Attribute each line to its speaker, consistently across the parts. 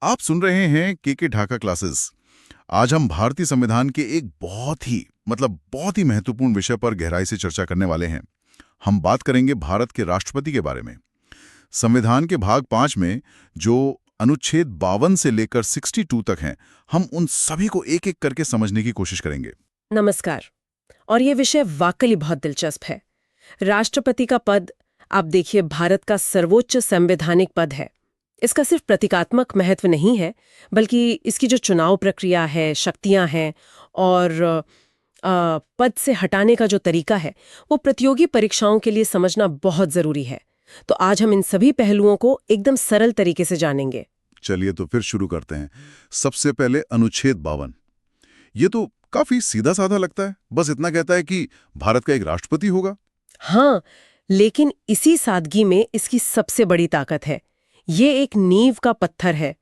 Speaker 1: आप सुन रहे हैं के ढाका क्लासेस। आज हम भारतीय संविधान के एक बहुत ही महत्वपूर्ण विषय पर गहराई से चर्चा करने वाले हैं। हम बात करेंगे भारत के राष्ट्रपति के बारे में। संविधान के भाग 5 में जो अनुच्छेद 52 से लेकर 62 तक हैं, हम उन सभी को एक एक करके समझने की कोशिश करेंगे।
Speaker 2: नमस्कार। और ये विषय वाकई बहुत दिलचस्प है। राष्ट्रपति का पद, आप देखिए, भारत का सर्वोच्च संवैधानिक पद है। इसका सिर्फ प्रतीकात्मक महत्व नहीं है, बल्कि इसकी जो चुनाव प्रक्रिया है, शक्तियां हैं और पद से हटाने का जो तरीका है, वो प्रतियोगी परीक्षाओं के लिए समझना बहुत जरूरी है। तो आज हम इन सभी पहलुओं को एकदम सरल तरीके से जानेंगे।
Speaker 1: चलिए तो फिर शुरू करते हैं। सबसे पहले अनुच्छेद 52। ये तो काफी सीधा साधा लगता है, बस इतना कहता है कि भारत का एक राष्ट्रपति होगा।
Speaker 2: हाँ, लेकिन इसी सादगी में इसकी सबसे बड़ी ताकत है। ये एक नींव का पत्थर है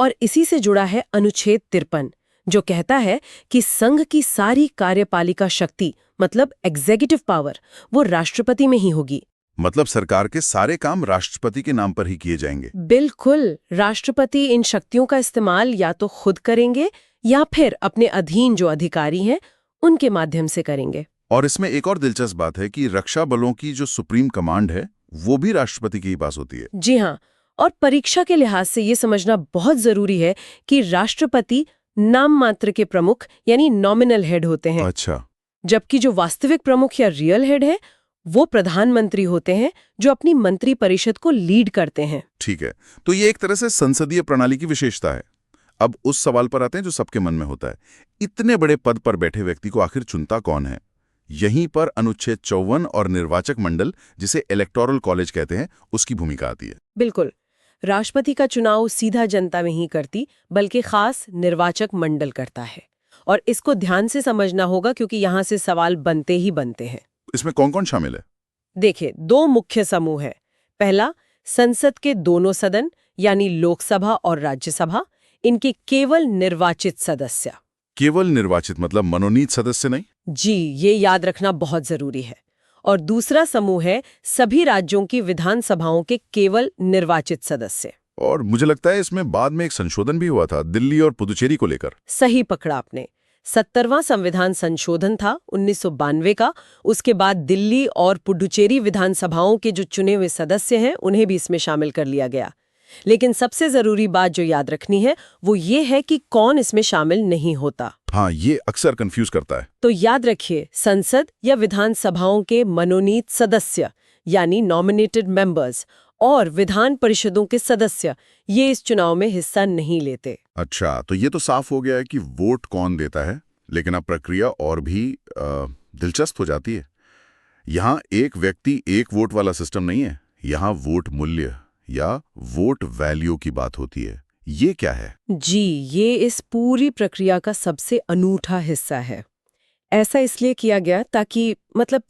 Speaker 2: और इसी से जुड़ा है अनुच्छेद 53, जो कहता है कि संघ की सारी कार्यपालिका शक्ति, मतलब एग्जीक्यूटिव पावर, वो राष्ट्रपति में ही होगी।
Speaker 1: मतलब सरकार के सारे काम राष्ट्रपति के नाम पर ही किए जाएंगे।
Speaker 2: बिल्कुल, राष्ट्रपति इन शक्तियों का इस्तेमाल या तो खुद करेंगे या फिर अपने अधीन जो अधिकारी हैं उनके माध्यम से करेंगे।
Speaker 1: और इसमें एक और दिलचस्प बात है कि रक्षा बलों की जो सुप्रीम कमांड है वो भी राष्ट्रपति के ही पास होती है।
Speaker 2: जी हाँ, और परीक्षा के लिहाज से ये समझना बहुत जरूरी है कि राष्ट्रपति नाम मात्र के प्रमुख यानी नॉमिनल हेड होते हैं।
Speaker 1: अच्छा।
Speaker 2: जबकि जो वास्तविक प्रमुख या रियल हेड है वो प्रधानमंत्री होते हैं, जो अपनी मंत्री परिषद को लीड करते हैं।
Speaker 1: ठीक है, तो ये एक तरह से संसदीय प्रणाली की विशेषता है। अब उस सवाल पर आते हैं जो सबके मन में होता है, इतने बड़े पद पर बैठे व्यक्ति को आखिर चुनता कौन है? यहीं पर अनुच्छेद 54 और निर्वाचक मंडल, जिसे इलेक्टोरल कॉलेज कहते हैं, उसकी भूमिका आती है।
Speaker 2: बिल्कुल, राष्ट्रपति का चुनाव सीधा जनता नहीं करती, बल्कि खास निर्वाचक मंडल करता है। और इसको ध्यान से समझना होगा क्योंकि यहाँ से सवाल बनते ही बनते हैं।
Speaker 1: इसमें कौन कौन शामिल है?
Speaker 2: देखिए, दो मुख्य समूह है। पहला, संसद के दोनों सदन यानी लोकसभा और राज्यसभा, इनके केवल निर्वाचित सदस्य।
Speaker 1: केवल निर्वाचित मतलब मनोनीत सदस्य नहीं?
Speaker 2: जी, ये याद रखना बहुत जरूरी है। और दूसरा समूह है सभी राज्यों की विधानसभाओं के केवल निर्वाचित सदस्य।
Speaker 1: और मुझे लगता है इसमें बाद में एक संशोधन भी हुआ था दिल्ली और पुदुचेरी को लेकर।
Speaker 2: सही पकड़ा आपने। 70वां संविधान संशोधन था 1992 का। उसके बाद दिल्ली और पुडुचेरी विधानसभाओं के जो चुने हुए सदस्य हैं उन्हें भी इसमें शामिल कर लिया गया। लेकिन सबसे जरूरी बात जो याद रखनी है वो ये है कि कौन इसमें शामिल नहीं होता।
Speaker 1: हाँ, ये अक्सर कंफ्यूज करता है।
Speaker 2: तो याद रखिए, संसद या विधानसभाओं के मनोनीत सदस्य यानी नॉमिनेटेड मेंबर्स और विधान परिषदों के सदस्य ये इस चुनाव में हिस्सा नहीं लेते।
Speaker 1: अच्छा, तो ये तो साफ हो गया है कि वोट कौन देता है, लेकिन अब प्रक्रिया और भी दिलचस्प हो जाती है। यहाँ एक व्यक्ति एक वोट वाला सिस्टम नहीं है, यहाँ वोट मूल्य या वोट वैल्यू की बात होती है। ये क्या है?
Speaker 2: जी, ये इस पूरी प्रक्रिया का सबसे अनूठा हिस्सा है। ऐसा इसलिए किया गया ताकि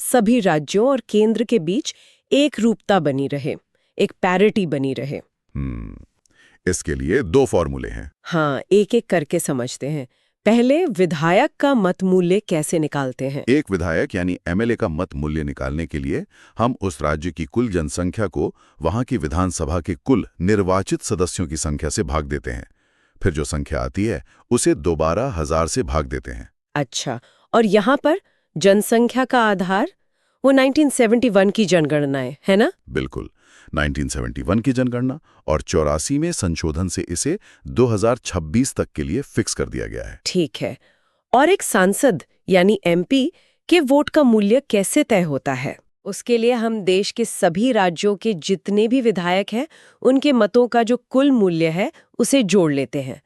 Speaker 2: सभी राज्यों और केंद्र के बीच एक रूपता बनी रहे, एक पैरिटी बनी रहे।
Speaker 1: इसके लिए दो फॉर्मूले हैं।
Speaker 2: हाँ, एक एक करके समझते हैं। पहले, विधायक का मत मूल्य कैसे निकालते हैं?
Speaker 1: एक विधायक यानी एमएलए का मत मूल्य निकालने के लिए हम उस राज्य की कुल जनसंख्या को वहां की विधानसभा के कुल निर्वाचित सदस्यों की संख्या से भाग देते हैं। फिर जो संख्या आती है उसे दोबारा 1000 से भाग देते हैं।
Speaker 2: अच्छा, और यहाँ पर जनसंख्या का आधार वो 1971 की जनगणना है ना?
Speaker 1: बिल्कुल, 1971 की जनगणना और 84 में संशोधन से इसे 2026 तक के लिए फिक्स कर दिया गया है।
Speaker 2: ठीक है। और एक सांसद यानी एमपी के वोट का मूल्य कैसे तय होता है? उसके लिए हम देश के सभी राज्यों के जितने भी विधायक हैं उनके मतों का जो कुल मूल्य है उसे जोड़ लेते हैं।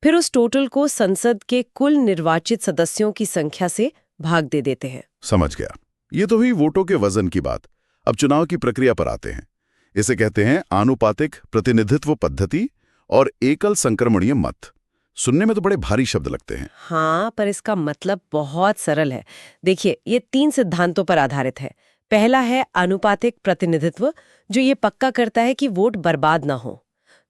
Speaker 2: फिर उस टोटल को संसद के कुल निर्वाचित सदस्यों की संख्या से भाग दे देते हैं।
Speaker 1: समझ गया। ये तो हुई वोटों के वजन की बात। अब चुनाव की प्रक्रिया पर आते हैं। इसे कहते हैं आनुपातिक प्रतिनिधित्व पद्धति और एकल संक्रमणीय मत। सुनने में तो बड़े भारी शब्द लगते हैं।
Speaker 2: हाँ, पर इसका मतलब बहुत सरल है। देखिए, ये 3 सिद्धांतों पर आधारित है। पहला है आनुपातिक प्रतिनिधित्व, जो ये पक्का करता है कि वोट बर्बाद ना हो।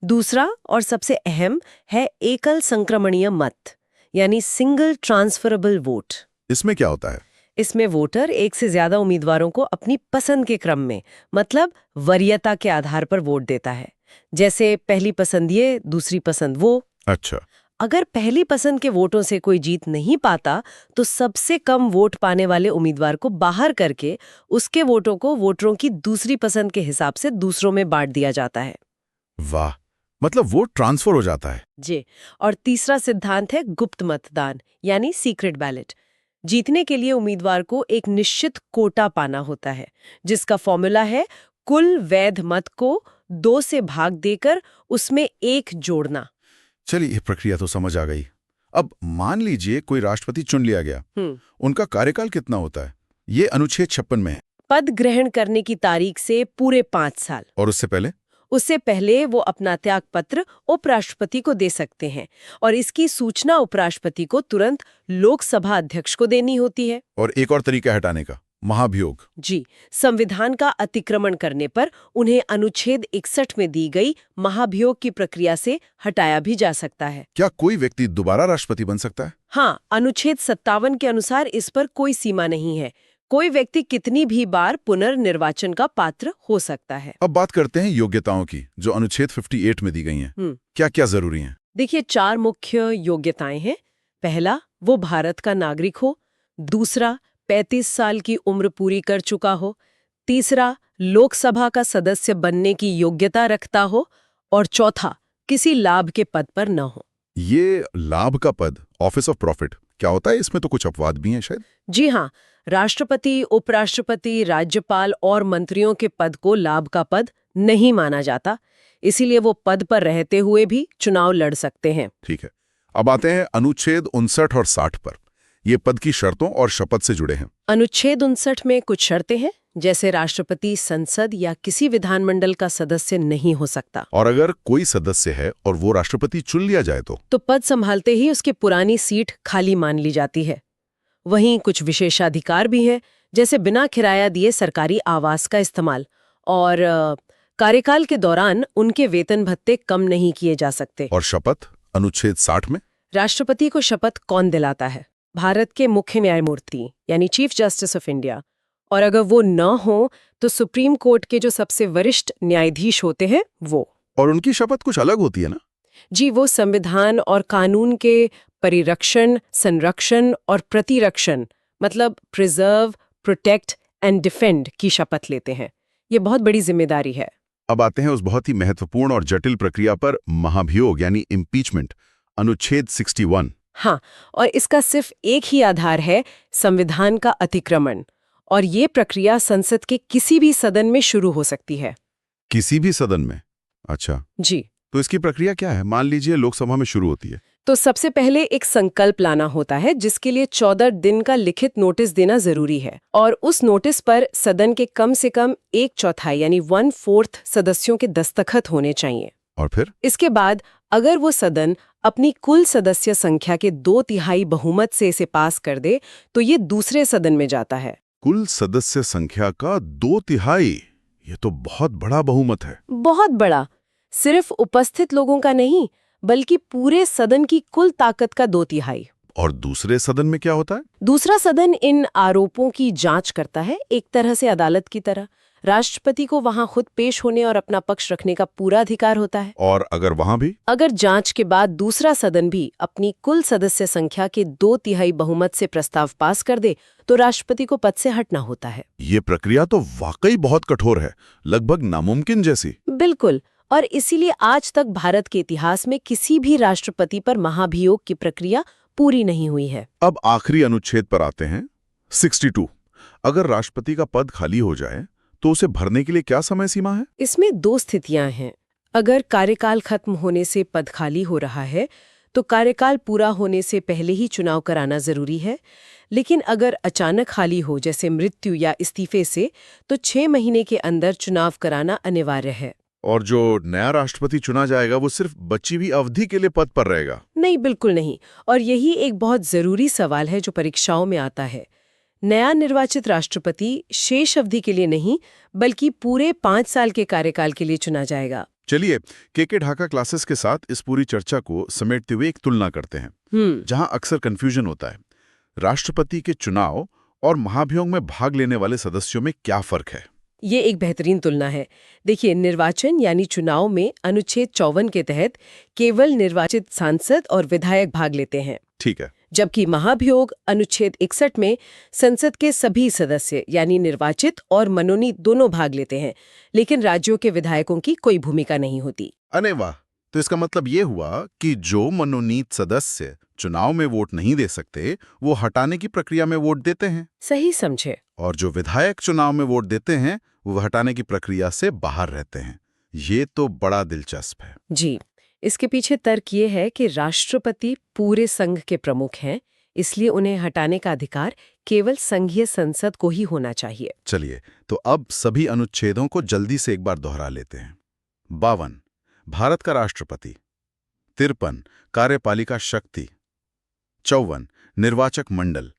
Speaker 2: दूसरा और सबसे अहम है एकल संक्रमणीय मत, यानी सिंगल ट्रांसफरेबल वोट।
Speaker 1: इसमें क्या होता है?
Speaker 2: इसमें वोटर एक से ज्यादा उम्मीदवारों को अपनी पसंद के क्रम में, मतलब वरीयता के आधार पर वोट देता है। जैसे पहली पसंद ये, दूसरी पसंद वो।
Speaker 1: अच्छा।
Speaker 2: अगर पहली पसंद के वोटों से कोई जीत नहीं पाता तो सबसे कम वोट पाने वाले उम्मीदवार को बाहर करके उसके वोटों को वोटरों की दूसरी पसंद के हिसाब से दूसरों में बांट दिया जाता है।
Speaker 1: वाह, मतलब वोट ट्रांसफर हो जाता है।
Speaker 2: जी। और तीसरा सिद्धांत है गुप्त मतदान यानी सीक्रेट बैलेट। जीतने के लिए उम्मीदवार को एक निश्चित कोटा पाना होता है, जिसका फॉर्मूला है कुल वैध मत को 2 से भाग देकर उसमें 1 जोड़ना।
Speaker 1: चलिए, ये प्रक्रिया तो समझ आ गई। अब मान लीजिए कोई राष्ट्रपति चुन लिया गया, उनका कार्यकाल कितना होता है? ये अनुच्छेद 56 में है।
Speaker 2: पद ग्रहण करने की तारीख से पूरे 5 साल।
Speaker 1: और उससे पहले?
Speaker 2: उससे पहले वो अपना त्याग पत्र उपराष्ट्रपति को दे सकते हैं और इसकी सूचना उपराष्ट्रपति को तुरंत लोकसभा अध्यक्ष को देनी होती है।
Speaker 1: और एक और तरीका है हटाने का, महाभियोग।
Speaker 2: जी। संविधान का अतिक्रमण करने पर उन्हें अनुच्छेद 61 में दी गई महाभियोग की प्रक्रिया से हटाया भी जा सकता है।
Speaker 1: क्या कोई व्यक्ति दोबारा राष्ट्रपति बन सकता है?
Speaker 2: हाँ, अनुच्छेद 57 के अनुसार इस पर कोई सीमा नहीं है। कोई व्यक्ति कितनी भी बार पुनर्निर्वाचन का पात्र हो सकता है।
Speaker 1: अब बात करते हैं योग्यताओं की, जो अनुच्छेद 58 में दी गई हैं। क्या क्या जरूरी हैं?
Speaker 2: देखिए, 4 मुख्य योग्यताएं हैं। पहला, वो भारत का नागरिक हो। दूसरा, 35 साल की उम्र पूरी कर चुका हो। तीसरा, लोकसभा का सदस्य बनने की योग्यता रखता हो। और चौथा, किसी लाभ के पद पर न हो।
Speaker 1: ये लाभ का पद, ऑफिस ऑफ प्रॉफिट, क्या होता है? इसमें तो कुछ अपवाद भी हैं शायद।
Speaker 2: जी हाँ, राष्ट्रपति, उपराष्ट्रपति, राज्यपाल और मंत्रियों के पद को लाभ का पद नहीं माना जाता, इसीलिए वो पद पर रहते हुए भी चुनाव लड़ सकते हैं।
Speaker 1: ठीक है। अब आते हैं अनुच्छेद 59 और 60 पर। ये पद की शर्तों और शपथ से जुड़े हैं।
Speaker 2: अनुच्छेद 59 में कुछ शर्तें हैं, जैसे राष्ट्रपति संसद या किसी विधानमंडल का सदस्य नहीं हो सकता।
Speaker 1: और अगर कोई सदस्य है और वो राष्ट्रपति चुन लिया जाए तो
Speaker 2: पद संभालते ही उसकी पुरानी सीट खाली मान ली जाती है। वहीं कुछ विशेषाधिकार भी हैं, जैसे बिना किराया दिए सरकारी आवास का इस्तेमाल, और कार्यकाल के दौरान उनके वेतन भत्ते कम नहीं किए जा सकते।
Speaker 1: और शपथ अनुच्छेद 60 में?
Speaker 2: राष्ट्रपति को शपथ कौन दिलाता है? भारत के मुख्य न्यायमूर्ति यानी चीफ जस्टिस ऑफ इंडिया। और अगर वो न हो तो सुप्रीम कोर्ट के जो सबसे वरिष्ठ न्यायाधीश होते हैं वो।
Speaker 1: और उनकी शपथ कुछ अलग होती है ना?
Speaker 2: जी, वो संविधान और कानून के परिरक्षण, संरक्षण और प्रतिरक्षण, मतलब प्रिजर्व, प्रोटेक्ट एंड डिफेंड की शपथ लेते हैं। ये बहुत बड़ी जिम्मेदारी है।
Speaker 1: अब आते हैं उस बहुत ही महत्वपूर्ण और जटिल प्रक्रिया पर, महाभियोग यानी इम्पीचमेंट, अनुच्छेद 61।
Speaker 2: हाँ, और इसका सिर्फ एक ही आधार है, संविधान का अतिक्रमण। और ये प्रक्रिया संसद के किसी भी सदन में शुरू हो सकती है।
Speaker 1: किसी भी सदन में? अच्छा
Speaker 2: जी।
Speaker 1: तो इसकी प्रक्रिया क्या है? मान लीजिए लोकसभा में शुरू होती है
Speaker 2: तो सबसे पहले एक संकल्प लाना होता है, जिसके लिए 14 दिन का लिखित नोटिस देना जरूरी है। और उस नोटिस पर सदन के कम से कम 1/4 यानी 1/4 सदस्यों के दस्तखत होने चाहिए।
Speaker 1: और फिर
Speaker 2: इसके बाद अगर वो सदन अपनी कुल सदस्य संख्या के 2/3 बहुमत से इसे पास कर दे तो ये दूसरे सदन में जाता है।
Speaker 1: कुल सदस्य संख्या का 2/3? ये तो बहुत बड़ा बहुमत है।
Speaker 2: बहुत बड़ा। सिर्फ उपस्थित लोगों का नहीं, बल्कि पूरे सदन की कुल ताकत का 2/3।
Speaker 1: और दूसरे सदन में क्या होता है?
Speaker 2: दूसरा सदन इन आरोपों की जांच करता है, एक तरह से अदालत की तरह। राष्ट्रपति को वहां खुद पेश होने और अपना पक्ष रखने का पूरा अधिकार होता है।
Speaker 1: और अगर वहां भी?
Speaker 2: अगर जांच के बाद दूसरा सदन भी अपनी कुल सदस्य संख्या के 2/3 बहुमत से प्रस्ताव पास कर दे तो राष्ट्रपति को पद से हटना होता है।
Speaker 1: ये प्रक्रिया तो वाकई बहुत कठोर है, लगभग नामुमकिन जैसी।
Speaker 2: बिल्कुल। और इसीलिए आज तक भारत के इतिहास में किसी भी राष्ट्रपति पर महाभियोग की प्रक्रिया पूरी नहीं हुई है।
Speaker 1: अब आखिरी अनुच्छेद पर आते हैं, 62। अगर राष्ट्रपति का पद खाली हो जाए तो उसे भरने के लिए क्या समय सीमा है?
Speaker 2: इसमें 2 स्थितियां हैं। अगर कार्यकाल खत्म होने से पद खाली हो रहा है तो कार्यकाल पूरा होने से पहले ही चुनाव कराना जरूरी है। लेकिन अगर अचानक खाली हो, जैसे मृत्यु या इस्तीफे से, तो 6 महीने के अंदर चुनाव कराना अनिवार्य है।
Speaker 1: और जो नया राष्ट्रपति चुना जाएगा वो सिर्फ बची हुई अवधि के लिए पद पर रहेगा?
Speaker 2: नहीं, बिल्कुल नहीं। और यही एक बहुत जरूरी सवाल है जो परीक्षाओं में आता है। नया निर्वाचित राष्ट्रपति शेष अवधि के लिए नहीं, बल्कि पूरे 5 साल के कार्यकाल के लिए चुना जाएगा।
Speaker 1: चलिए, के ढाका क्लासेस के साथ इस पूरी चर्चा को समेटते हुए एक तुलना करते हैं, जहां अक्सर कंफ्यूजन होता है। राष्ट्रपति के चुनाव और महाभियोग में भाग लेने वाले सदस्यों में क्या फर्क है?
Speaker 2: ये एक बेहतरीन तुलना है। देखिए, निर्वाचन यानी चुनाव में अनुच्छेद 54 के तहत केवल निर्वाचित सांसद और विधायक भाग लेते हैं,
Speaker 1: ठीक है।
Speaker 2: जबकि महाभियोग अनुच्छेद 61 में संसद के सभी सदस्य यानी निर्वाचित और मनोनीत दोनों भाग लेते हैं, लेकिन राज्यों के विधायकों की कोई भूमिका नहीं होती।
Speaker 1: अरे वाह! तो इसका मतलब ये हुआ कि जो मनोनीत सदस्य चुनाव में वोट नहीं दे सकते, वो हटाने की प्रक्रिया में वोट देते हैं,
Speaker 2: सही समझे।
Speaker 1: और जो विधायक चुनाव में वोट देते हैं, वो हटाने की प्रक्रिया से बाहर रहते हैं। ये तो बड़ा दिलचस्प है।
Speaker 2: जी, इसके पीछे तर्क ये है कि राष्ट्रपति पूरे संघ के प्रमुख हैं, इसलिए उन्हें हटाने का अधिकार केवल संघीय संसद को ही होना चाहिए।
Speaker 1: चलिए, तो अब सभी अनुच्छेदों को जल्दी से एक बार दोहरा लेते हैं। 52 भारत का राष्ट्रपति, 53 कार्यपालिका शक्ति, 54 निर्वाचक मंडल,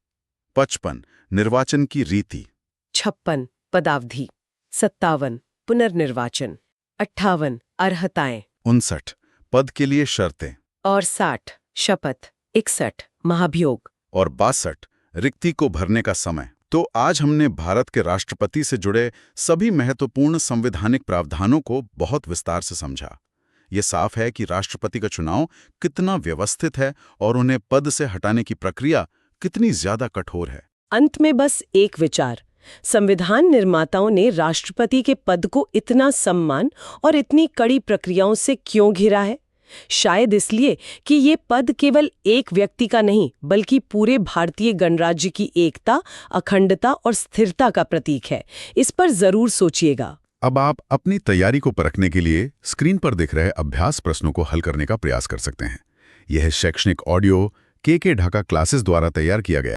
Speaker 1: 55 निर्वाचन की रीति,
Speaker 2: 56 पदावधि, 57 पुनर्निर्वाचन, 58 अर्हताएं
Speaker 1: 59 पद के लिए शर्तें
Speaker 2: और 60 शपथ, 61 महाभियोग।
Speaker 1: और 62 रिक्ति को भरने का समय। तो आज हमने भारत के राष्ट्रपति से जुड़े सभी महत्वपूर्ण संवैधानिक प्रावधानों को बहुत विस्तार से समझा। ये साफ है कि राष्ट्रपति का चुनाव कितना व्यवस्थित है और उन्हें पद से हटाने की प्रक्रिया कितनी ज्यादा कठोर है।
Speaker 2: अंत में बस एक विचार, संविधान निर्माताओं ने राष्ट्रपति के पद को इतना सम्मान और इतनी कड़ी प्रक्रियाओं से क्यों घिरा है? शायद इसलिए कि ये पद केवल एक व्यक्ति का नहीं, बल्कि पूरे भारतीय गणराज्य की एकता, अखंडता और स्थिरता का प्रतीक है। इस पर जरूर सोचिएगा।
Speaker 1: अब आप अपनी तैयारी को परखने के लिए स्क्रीन पर दिख रहे अभ्यास प्रश्नों को हल करने का प्रयास कर सकते हैं। यह शैक्षणिक ऑडियो के ढाका क्लासेस द्वारा तैयार किया गया।